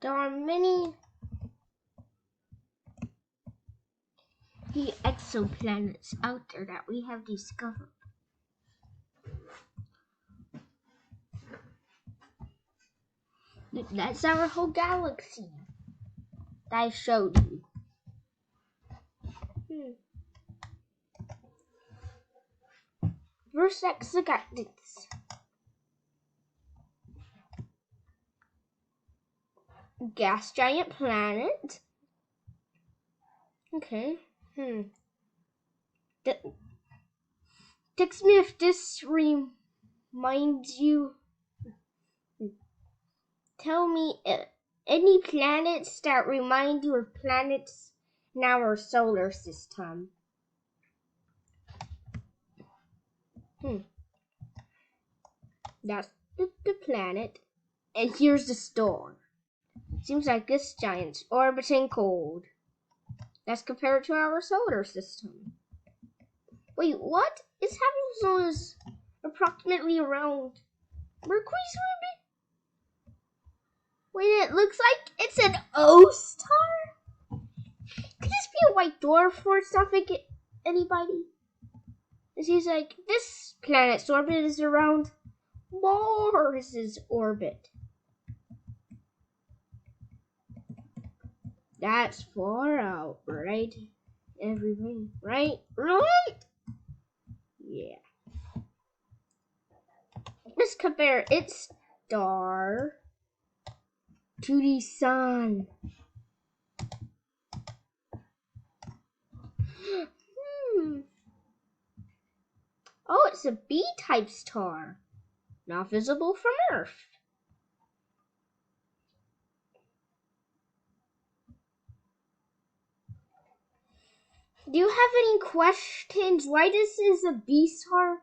There are many exoplanets out there that we have discovered. That's our whole galaxy that I showed you. First exogalactics. Gas giant planet. Okay. Text me if this reminds you. Tell me any planets that remind you of planets in our solar system. That's the planet. And here's the star. Seems like this giant's orbiting cold. Let's compare it to our solar system. Wait, what? Its habitable zone is approximately around Mercury's orbit? Wait, it looks like it's an O-star? Could this be a white dwarf or something? Anybody? It seems like this planet's orbit is around Mars' orbit. That's far out, right? Everything, right? Right? Yeah. Let's compare its star to the sun. Oh, it's a B-type star. Not visible from Earth. Do you have any questions why this is a B star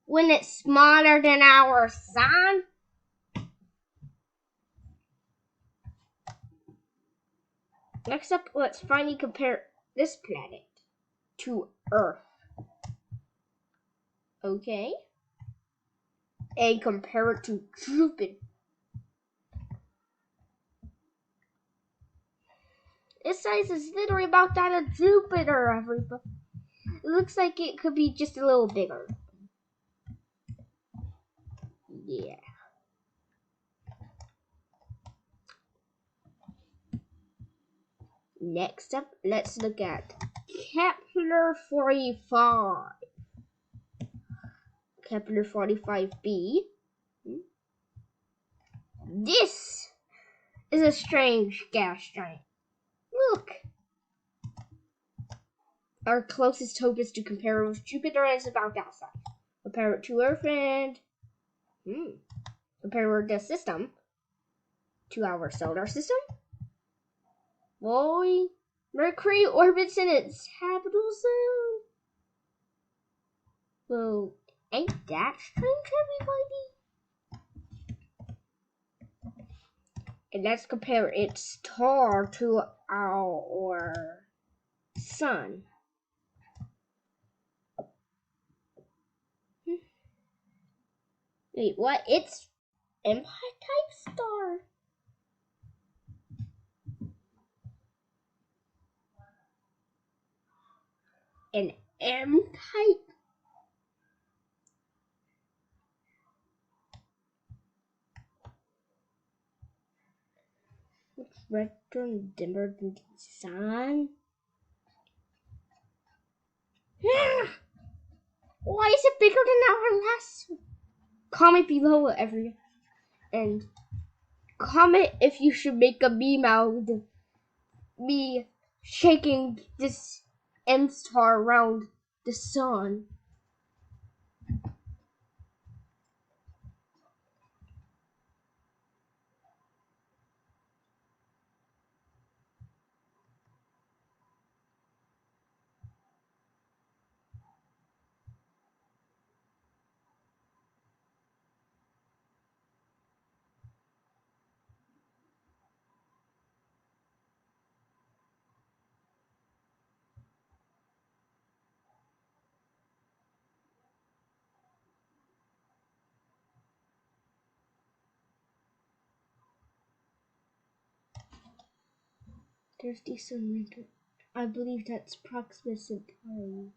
when it's smaller than our sun? Next up, let's finally compare this planet to Earth. Okay? And compare it to Jupiter. Its size is literally about that of Jupiter, everybody. It looks like it could be just a little bigger. Yeah. Next up, let's look at Kepler 45. Kepler 45b. This is a strange gas giant. Look. Our closest hope is to compare it with Jupiter, and it's about that size. Compare it to Earth and compare the system to our solar system. Boy, Mercury orbits in its habitable zone. Well, ain't that strange, everybody? And let's compare its star to our sun. Wait, what? It's M-type star. An M-type? It's redder and dimmer than the sun. Why is it bigger than our last? Comment below and comment if you should make a meme out of me shaking this M star around the sun. There's decent record. I believe that's Proxima Centauri.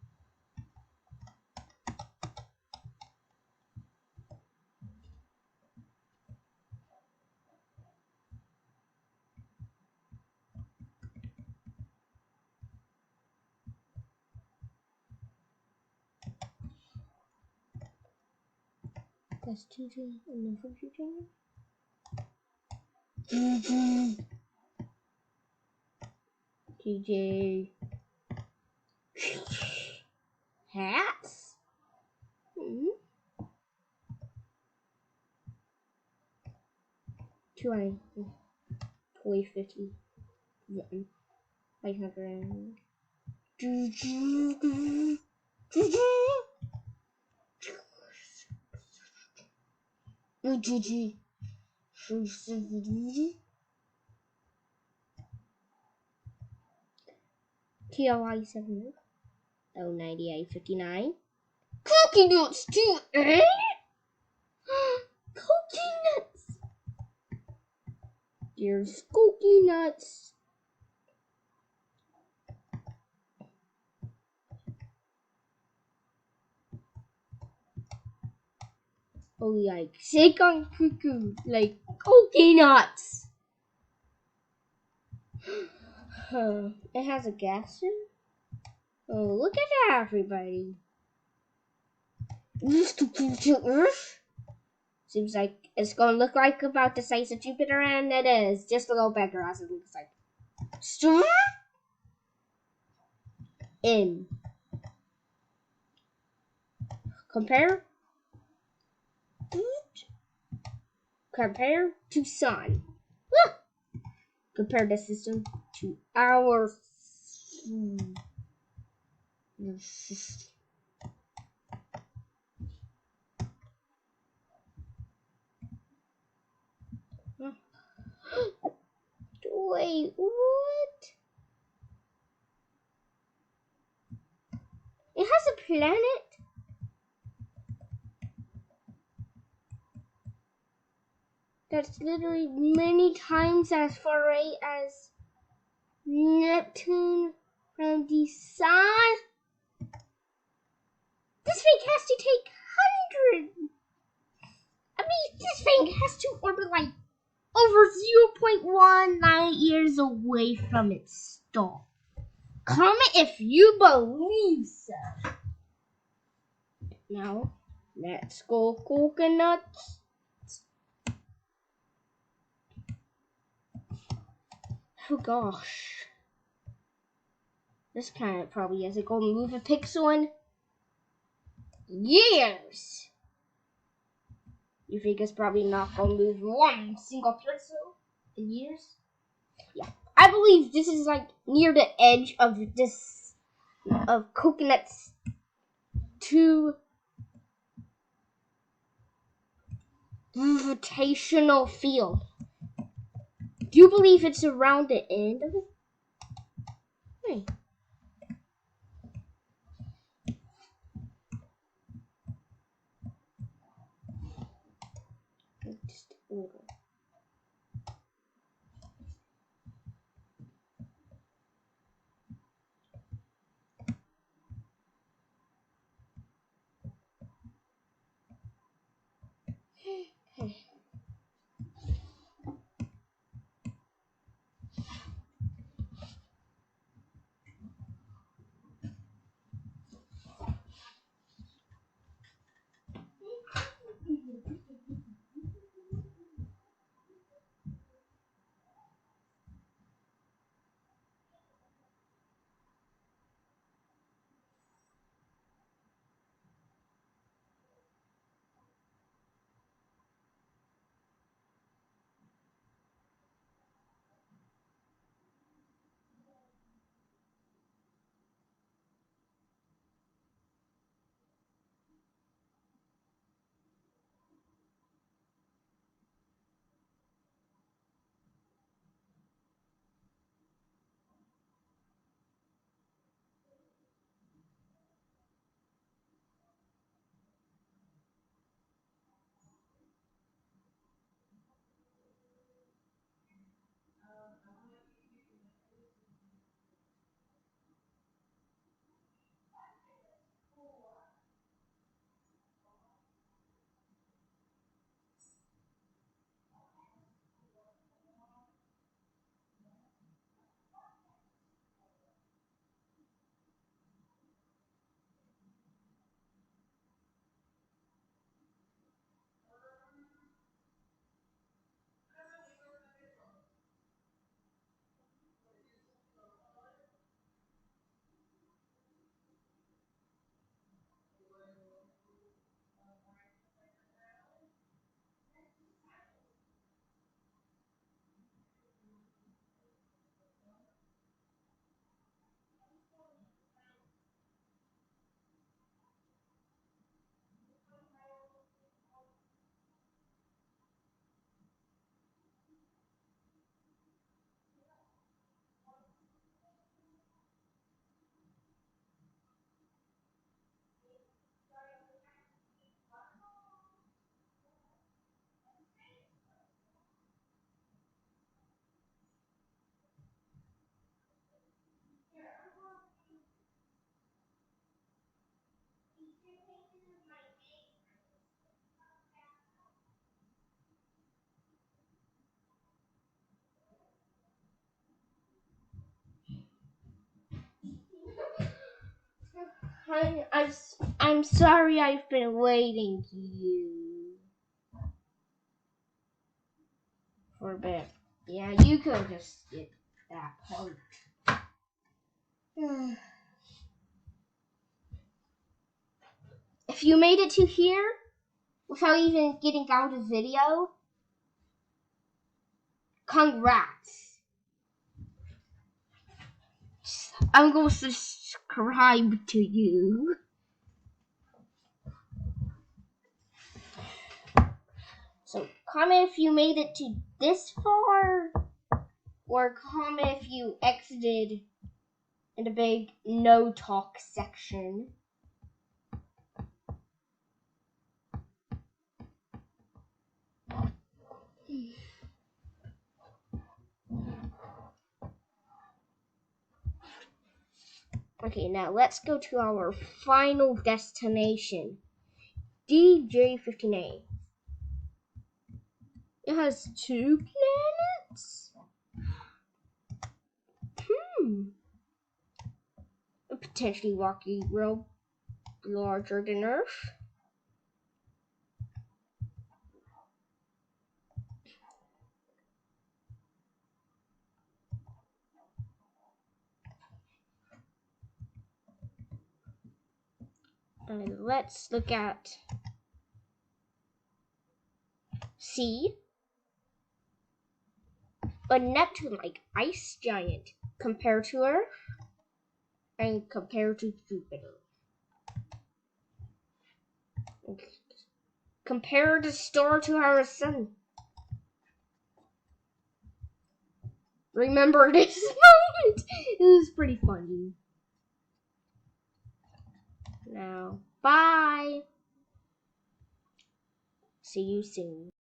That's TJ and then from TJ. TJ. Hats? Mm-hmm. 200. 50. 500. TLI 7. Oh, 9859. Cookie nuts too, eh? Cookie nuts. There's cookie nuts. Oh, like shake on cuckoo, like cookie nuts. It has a gas in. Oh, look at that, everybody. Seems like it's gonna look like about the size of Jupiter, and it is just a little bigger as it looks like. In compare to sun. Compare the system to our system. Wait, what? It has a planet? That's literally many times as far away as Neptune from the sun. This thing has to take 100. I mean, this thing has to orbit like over 0.1 light years away from its star. Comment if you believe so. Now, let's go coconuts. Oh gosh. This planet probably isn't going to move a pixel in years. You think it's probably not going to move one single pixel in years? Yeah. I believe this is like near the edge of coconuts to gravitational field. Do you believe it's around the end of it? Hey. Just order. Honey, I'm sorry I've been waiting to you for a bit. Yeah, you could just skip that part. If you made it to here without even getting out of the video, congrats. I'm going to subscribe to you. So comment if you made it to this far, or comment if you exited in the big no talk section. Okay, now let's go to our final destination, DJ-15A. It has 2 planets? A potentially rocky world larger than Earth. Let's look at C. A Neptune-like ice giant compared to Earth and compared to Jupiter. Compare the star to our sun. Remember this moment? It was pretty funny. Now, bye. See you soon.